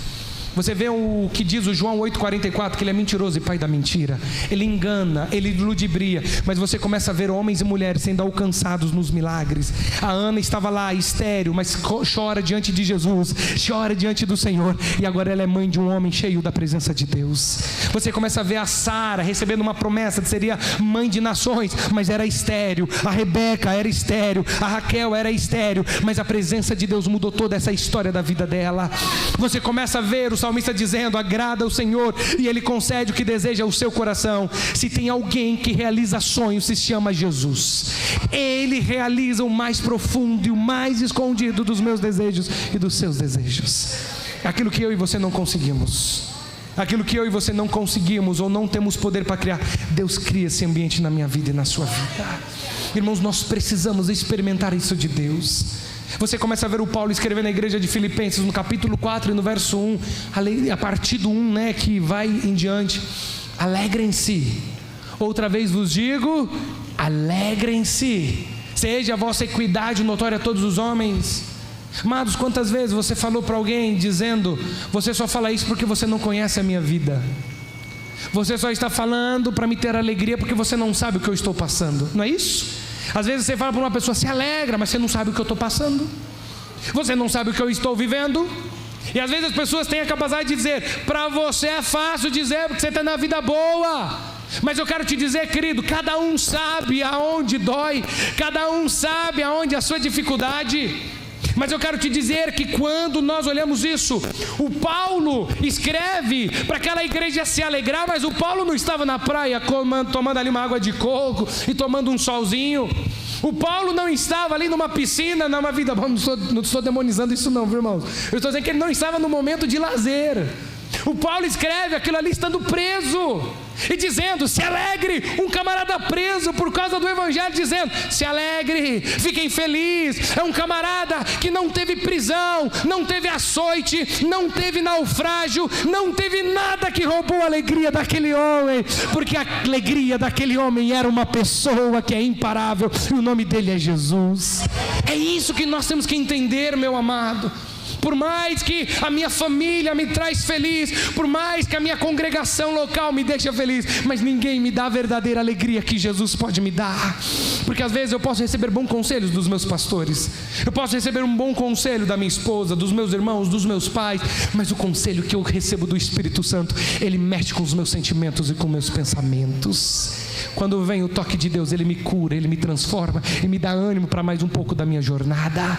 S1: Você vê o que diz o João 8,44, que ele é mentiroso e pai da mentira. Ele engana, ele ludibria. Mas você começa a ver homens e mulheres sendo alcançados nos milagres. A Ana estava lá, estéril, mas chora diante de Jesus, chora diante do Senhor. E agora ela é mãe de um homem cheio da presença de Deus. Você começa a ver a Sara recebendo uma promessa de seria mãe de nações, mas era estéril. A Rebeca era estéril, a Raquel era estéril, mas a presença de Deus mudou toda essa história da vida dela. Você começa a ver o salmista dizendo: agrada ao Senhor e Ele concede o que deseja o seu coração. Se tem alguém que realiza sonhos, se chama Jesus. Ele realiza o mais profundo e o mais escondido dos meus desejos e dos seus desejos. Aquilo que eu e você não conseguimos, aquilo que eu e você não conseguimos ou não temos poder para criar, Deus cria esse ambiente na minha vida e na sua vida. Irmãos, nós precisamos experimentar isso de Deus. Você começa a ver o Paulo escrever na igreja de Filipenses, no capítulo 4 e no verso 1, a partir do 1, que vai em diante: alegrem-se, outra vez vos digo, alegrem-se, seja a vossa equidade notória a todos os homens. Amados, quantas vezes você falou para alguém dizendo: você só fala isso porque você não conhece a minha vida, você só está falando para me ter alegria porque você não sabe o que eu estou passando, não é isso? Às vezes você fala para uma pessoa: se alegra, mas você não sabe o que eu estou passando, você não sabe o que eu estou vivendo. E às vezes as pessoas têm a capacidade de dizer: para você é fácil dizer porque você está na vida boa. Mas eu quero te dizer, querido, cada um sabe aonde dói, cada um sabe aonde a sua dificuldade. Mas eu quero te dizer que quando nós olhamos isso, o Paulo escreve para aquela igreja se alegrar, mas o Paulo não estava na praia tomando ali uma água de coco e tomando um solzinho. O Paulo não estava ali numa piscina, numa vida. Não estou demonizando isso não, viu, irmãos? Eu estou dizendo que ele não estava no momento de lazer. O Paulo escreve aquilo ali estando preso e dizendo: se alegre. Um camarada preso por causa do evangelho, dizendo: se alegre, fiquem felizes. É um camarada que não teve prisão, não teve açoite, não teve naufrágio, não teve nada que roubou a alegria daquele homem, porque a alegria daquele homem era uma pessoa que é imparável, e o nome dele é Jesus. É isso que nós temos que entender, meu amado. Por mais que a minha família me traz feliz, por mais que a minha congregação local me deixa feliz, mas ninguém me dá a verdadeira alegria que Jesus pode me dar. Porque às vezes eu posso receber bons conselhos dos meus pastores, eu posso receber um bom conselho da minha esposa, dos meus irmãos, dos meus pais, mas o conselho que eu recebo do Espírito Santo, ele mexe com os meus sentimentos e com meus pensamentos. Quando vem o toque de Deus, ele me cura, ele me transforma e me dá ânimo para mais um pouco da minha jornada.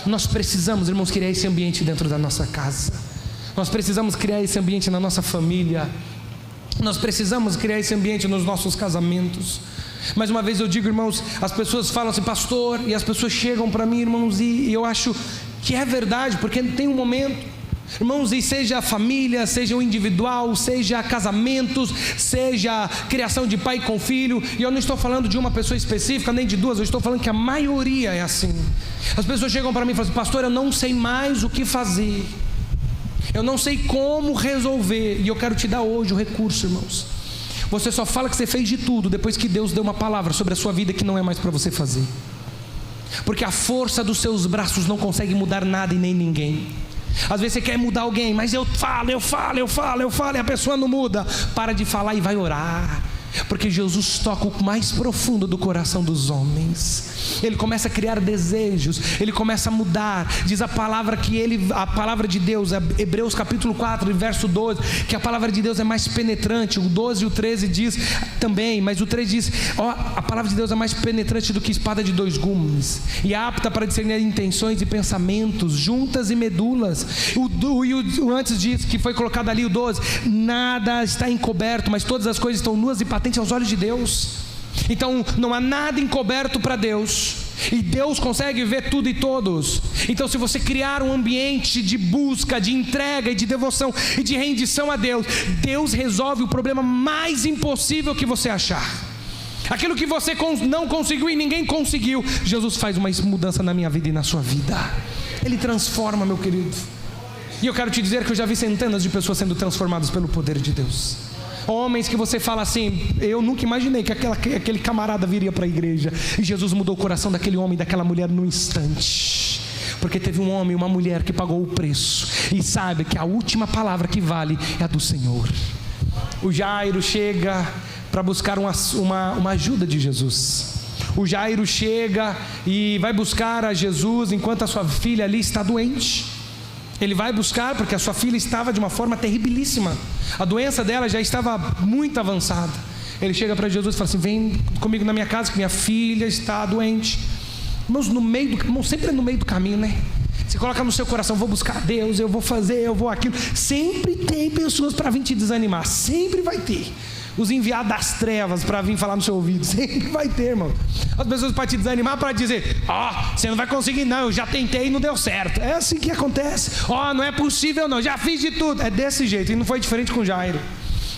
S1: Nós precisamos, irmãos, criar esse ambiente dentro da nossa casa. Nós precisamos criar esse ambiente na nossa família. Nós precisamos criar esse ambiente nos nossos casamentos. Mais uma vez eu digo, irmãos, as pessoas falam assim: pastor, e as pessoas chegam para mim, irmãos, e eu acho que é verdade, porque tem um momento, irmãos, e seja família, seja o individual, seja casamentos, seja criação de pai com filho, e eu não estou falando de uma pessoa específica, nem de duas, eu estou falando que a maioria é assim. As pessoas chegam para mim e falam assim: pastor, eu não sei mais o que fazer, eu não sei como resolver, e eu quero te dar hoje o recurso, irmãos. Você só fala que você fez de tudo depois que Deus deu uma palavra sobre a sua vida que não é mais para você fazer, porque a força dos seus braços não consegue mudar nada e nem ninguém. Às vezes você quer mudar alguém, mas eu falo, e a pessoa não muda. Para de falar e vai orar, porque Jesus toca o mais profundo do coração dos homens. Ele começa a criar desejos, ele começa a mudar. Diz a palavra que a palavra de Deus, Hebreus capítulo 4, verso 12, que a palavra de Deus é mais penetrante. O 12 e o 13 diz também, mas o 13 diz: a palavra de Deus é mais penetrante do que espada de 2 gumes, e apta para discernir intenções e pensamentos, juntas e medulas. O antes diz, que foi colocado ali o 12: nada está encoberto, mas todas as coisas estão nuas e patentes aos olhos de Deus. Então não há nada encoberto para Deus, e Deus consegue ver tudo e todos. Então, se você criar um ambiente de busca, de entrega e de devoção e de rendição a Deus, Deus resolve o problema mais impossível que você achar. Aquilo que você não conseguiu e ninguém conseguiu, Jesus faz uma mudança na minha vida e na sua vida. Ele transforma, meu querido. E eu quero te dizer que eu já vi centenas de pessoas sendo transformadas pelo poder de Deus. Homens que você fala assim: eu nunca imaginei que aquele camarada viria para a igreja. E Jesus mudou o coração daquele homem e daquela mulher num instante, porque teve um homem e uma mulher que pagou o preço, e sabe que a última palavra que vale é a do Senhor. O Jairo chega para buscar uma ajuda de Jesus. O Jairo chega e vai buscar a Jesus enquanto a sua filha ali está doente. Ele vai buscar porque a sua filha estava de uma forma terribilíssima. A doença dela já estava muito avançada. Ele chega para Jesus e fala assim: vem comigo na minha casa que minha filha está doente. Irmãos, sempre é no meio do caminho, né? Você coloca no seu coração: vou buscar Deus, eu vou fazer, eu vou aquilo. Sempre tem pessoas para vir te desanimar. Sempre vai ter os enviados das trevas para vir falar no seu ouvido. Sempre vai ter, irmão. As pessoas para te desanimar, para dizer: você não vai conseguir não, eu já tentei e não deu certo. É assim que acontece. Não é possível não, já fiz de tudo. É desse jeito, e não foi diferente com Jairo.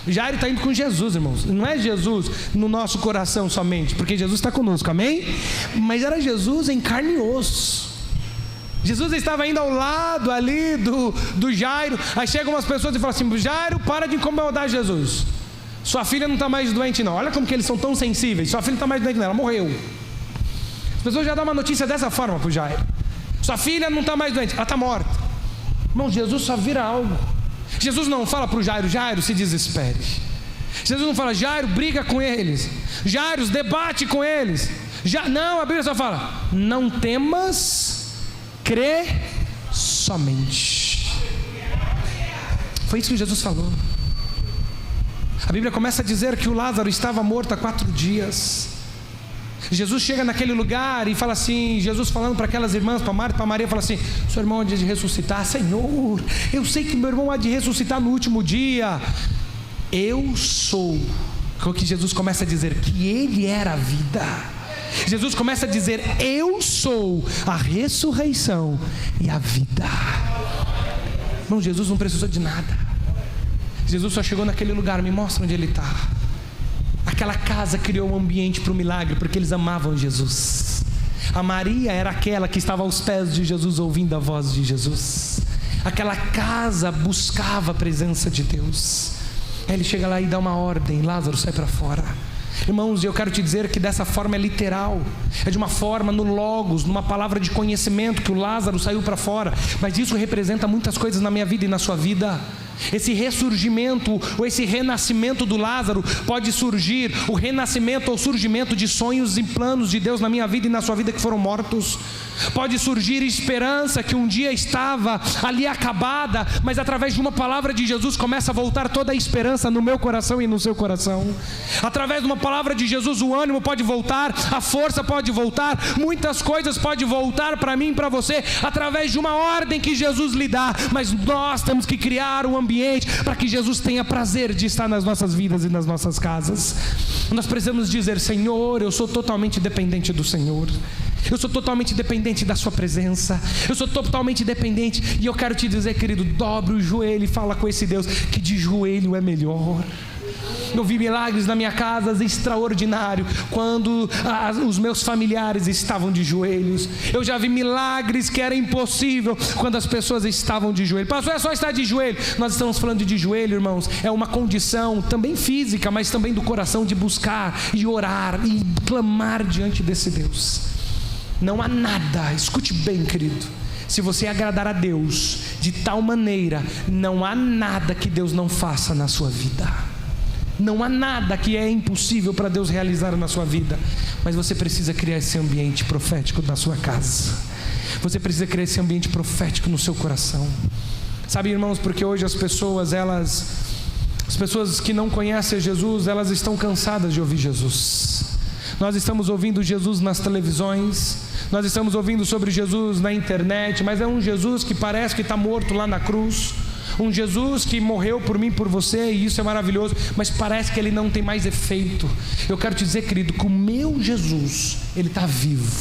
S1: Jairo está indo com Jesus, irmãos. Não é Jesus no nosso coração somente, porque Jesus está conosco, amém? Mas era Jesus em carne e osso. Jesus estava indo ao lado ali do Jairo. Aí chegam umas pessoas e falam assim: Jairo, para de incomodar Jesus. Sua filha não está mais doente não. Olha como que eles são tão sensíveis. Sua filha não está mais doente não, ela morreu. As pessoas já dão uma notícia dessa forma para o Jairo: sua filha não está mais doente, ela está morta. Irmão, Jesus só vira algo. Jesus não fala para o Jairo: Jairo, se desespere. Jesus não fala: Jairo, briga com eles. Jairo, debate com eles. Não, a Bíblia só fala: não temas, crê somente. Foi isso que Jesus falou. A Bíblia começa a dizer que o Lázaro estava morto há 4 dias. Jesus chega naquele lugar e fala assim, Jesus falando para aquelas irmãs, para Marta e para Maria, fala assim: seu irmão há de ressuscitar. Senhor, eu sei que meu irmão há de ressuscitar no último dia. Eu sou. O que Jesus começa a dizer? Que Ele era a vida. Jesus começa a dizer: eu sou a ressurreição e a vida. Irmão, Jesus não precisou de nada. Jesus só chegou naquele lugar. Me mostra onde Ele está. Aquela casa criou um ambiente para o milagre, porque eles amavam Jesus. A Maria era aquela que estava aos pés de Jesus, ouvindo a voz de Jesus. Aquela casa buscava a presença de Deus. Aí Ele chega lá e dá uma ordem: Lázaro, sai para fora. Irmãos, eu quero te dizer que dessa forma é literal, é de uma forma no logos, numa palavra de conhecimento, que o Lázaro saiu para fora. Mas isso representa muitas coisas na minha vida e na sua vida. Esse ressurgimento, ou esse renascimento do Lázaro, pode surgir o renascimento ou surgimento de sonhos e planos de Deus na minha vida e na sua vida que foram mortos. Pode surgir esperança que um dia estava ali acabada, mas através de uma palavra de Jesus começa a voltar toda a esperança no meu coração e no seu coração. Através de uma palavra de Jesus o ânimo pode voltar, a força pode voltar, muitas coisas podem voltar para mim e para você, através de uma ordem que Jesus lhe dá. Mas nós temos que criar um ambiente para que Jesus tenha prazer de estar nas nossas vidas e nas nossas casas. Nós precisamos dizer: Senhor, eu sou totalmente dependente do Senhor. Eu sou totalmente dependente da sua presença. Eu sou totalmente dependente. E eu quero te dizer, querido, dobre o joelho e fala com esse Deus que de joelho é melhor. Eu vi milagres na minha casa extraordinário quando os meus familiares estavam de joelhos. Eu já vi milagres que era impossível quando as pessoas estavam de joelho. Pastor, é só estar de joelho. Nós estamos falando de joelho, irmãos. É uma condição também física, mas também do coração, de buscar e orar e clamar diante desse Deus. Não há nada, escute bem, querido, se você agradar a Deus de tal maneira, não há nada que Deus não faça na sua vida. Não há nada que é impossível para Deus realizar na sua vida. Mas você precisa criar esse ambiente profético na sua casa. Você precisa criar esse ambiente profético no seu coração. Sabe, irmãos, porque hoje as pessoas que não conhecem Jesus, elas estão cansadas de ouvir Jesus. Nós estamos ouvindo Jesus nas televisões, nós estamos ouvindo sobre Jesus na internet, mas é um Jesus que parece que está morto lá na cruz. Um Jesus que morreu por mim, por você, e isso é maravilhoso, mas parece que Ele não tem mais efeito. Eu quero te dizer, querido, que o meu Jesus, Ele está vivo.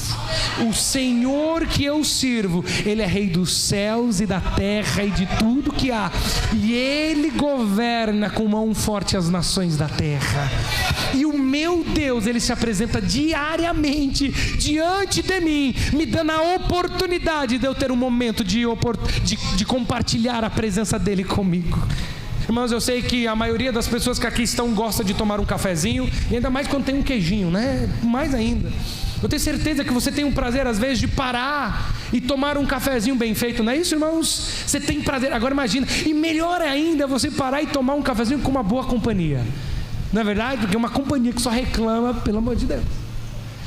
S1: O Senhor que eu sirvo, Ele é Rei dos céus e da terra e de tudo que há, e Ele governa com mão forte as nações da terra. E o meu Deus, Ele se apresenta diariamente diante de mim, me dando a oportunidade de eu ter um momento de compartilhar a presença dEle comigo. Irmãos, eu sei que a maioria das pessoas que aqui estão gosta de tomar um cafezinho, e ainda mais quando tem um queijinho, né? Mais ainda. Eu tenho certeza que você tem um prazer às vezes de parar e tomar um cafezinho bem feito, não é isso, irmãos? Você tem prazer. Agora imagina, e melhor ainda você parar e tomar um cafezinho com uma boa companhia. Não é verdade? Porque uma companhia que só reclama, pelo amor de Deus.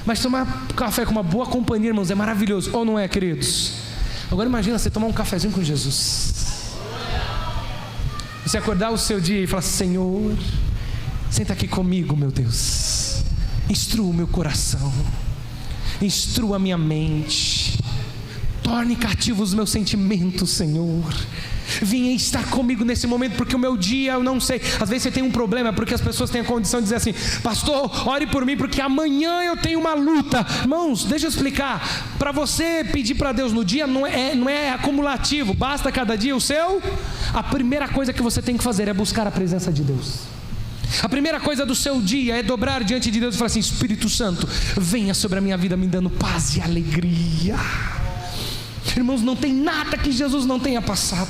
S1: Mas tomar café com uma boa companhia, irmãos, é maravilhoso. Ou não é, queridos? Agora imagina você tomar um cafezinho com Jesus. Você acordar o seu dia e falar: Senhor, senta aqui comigo, meu Deus. Instrua o meu coração. Instrua a minha mente. Torne cativos os meus sentimentos, Senhor. Vinha estar comigo nesse momento, porque o meu dia eu não sei. Às vezes você tem um problema, porque as pessoas têm a condição de dizer assim: pastor, ore por mim, porque amanhã eu tenho uma luta. Irmãos, deixa eu explicar. Para você pedir para Deus no dia, não é acumulativo. Basta cada dia o seu. A primeira coisa que você tem que fazer é buscar a presença de Deus. A primeira coisa do seu dia é dobrar diante de Deus e falar assim: Espírito Santo, venha sobre a minha vida me dando paz e alegria. Irmãos, não tem nada que Jesus não tenha passado.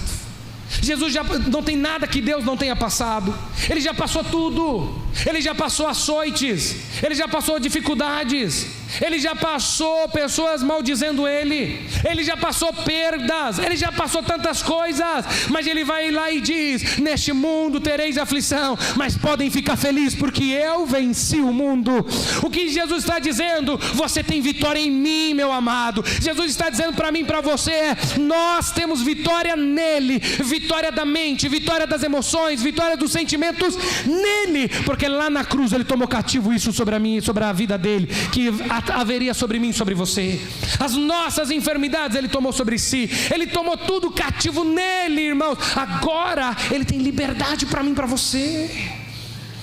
S1: Jesus já não tem nada que Deus não tenha passado. Ele já passou tudo. Ele já passou açoites. Ele já passou dificuldades. Ele já passou pessoas maldizendo Ele. Ele já passou perdas. Ele já passou tantas coisas. Mas Ele vai lá e diz: neste mundo tereis aflição, mas podem ficar felizes, porque eu venci o mundo. O que Jesus está dizendo? Você tem vitória em mim, meu amado. Jesus está dizendo para mim e para você: nós temos vitória nele. Vitória da mente, vitória das emoções, vitória dos sentimentos nele. Porque porque lá na cruz Ele tomou cativo isso sobre a mim e sobre a vida dele, que haveria sobre mim e sobre você. As nossas enfermidades Ele tomou sobre si, Ele tomou tudo cativo nele, irmãos. Agora Ele tem liberdade para mim e para você.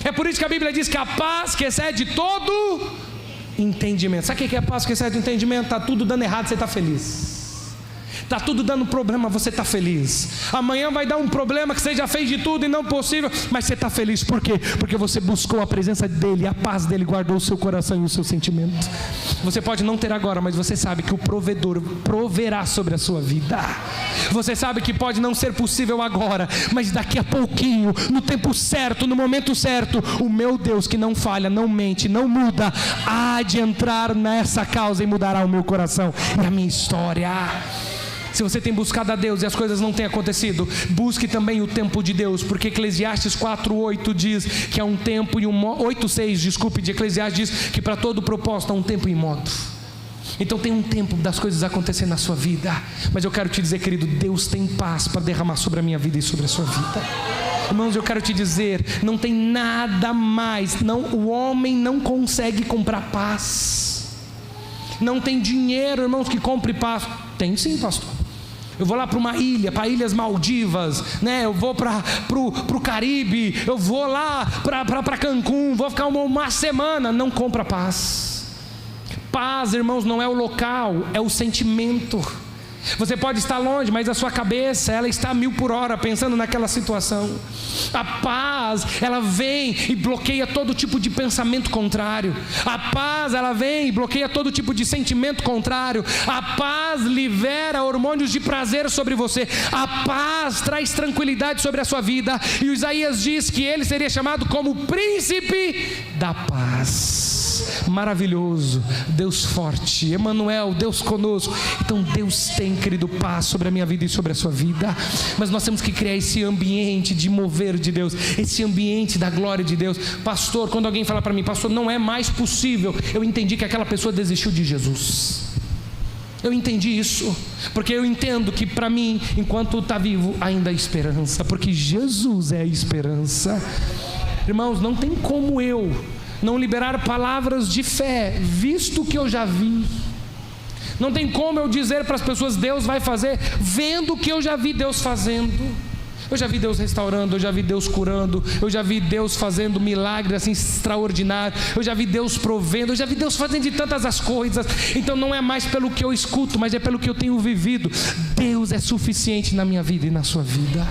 S1: É por isso que a Bíblia diz que a paz que excede todo entendimento. Sabe o que é a paz que excede o entendimento? Está tudo dando errado, você está feliz. Está tudo dando problema, você está feliz. Amanhã vai dar um problema que você já fez de tudo e não possível, mas você está feliz. Por quê? Porque você buscou a presença dEle, a paz dEle guardou o seu coração e o seu sentimento. Você pode não ter agora, mas você sabe que o provedor proverá sobre a sua vida. Você sabe que pode não ser possível agora, mas daqui a pouquinho, no tempo certo, no momento certo, o meu Deus que não falha, não mente, não muda, há de entrar nessa causa e mudará o meu coração e a minha história. Se você tem buscado a Deus e as coisas não têm acontecido, busque também o tempo de Deus, porque Eclesiastes 4:8 diz que há um tempo e 8:6, de Eclesiastes diz que para todo propósito há um tempo e modo. Então tem um tempo das coisas acontecerem na sua vida, mas eu quero te dizer, querido, Deus tem paz para derramar sobre a minha vida e sobre a sua vida. Irmãos, eu quero te dizer, não tem nada mais, o homem não consegue comprar paz. Não tem dinheiro, irmãos, que compre paz. Tem sim, pastor. Eu vou lá para uma ilha, para Ilhas Maldivas, né? Eu vou para o Caribe, eu vou lá para Cancún, vou ficar uma semana. Não compra paz. Paz, irmãos, não é o local, é o sentimento. Você pode estar longe, mas a sua cabeça, ela está a 1000 por hora pensando naquela situação. A paz, ela vem e bloqueia todo tipo de pensamento contrário. A paz, ela vem e bloqueia todo tipo de sentimento contrário. A paz libera hormônios de prazer sobre você. A paz traz tranquilidade sobre a sua vida. E o Isaías diz que ele seria chamado como príncipe da paz. Maravilhoso, Deus forte, Emanuel, Deus conosco. Então Deus tem, querido, paz sobre a minha vida e sobre a sua vida. Mas nós temos que criar esse ambiente de mover de Deus, esse ambiente da glória de Deus. Pastor, quando alguém fala para mim, pastor, não é mais possível, eu entendi que aquela pessoa desistiu de Jesus. Eu entendi isso, porque eu entendo que para mim, enquanto está vivo, ainda há esperança, porque Jesus é a esperança. Irmãos, não tem como eu não liberar palavras de fé, visto que eu já vi. Não tem como eu dizer para as pessoas, Deus vai fazer, vendo que eu já vi Deus fazendo. Eu já vi Deus restaurando, eu já vi Deus curando, eu já vi Deus fazendo milagres assim extraordinários, eu já vi Deus provendo, eu já vi Deus fazendo de tantas as coisas. Então não é mais pelo que eu escuto, mas é pelo que eu tenho vivido. Deus é suficiente na minha vida e na sua vida.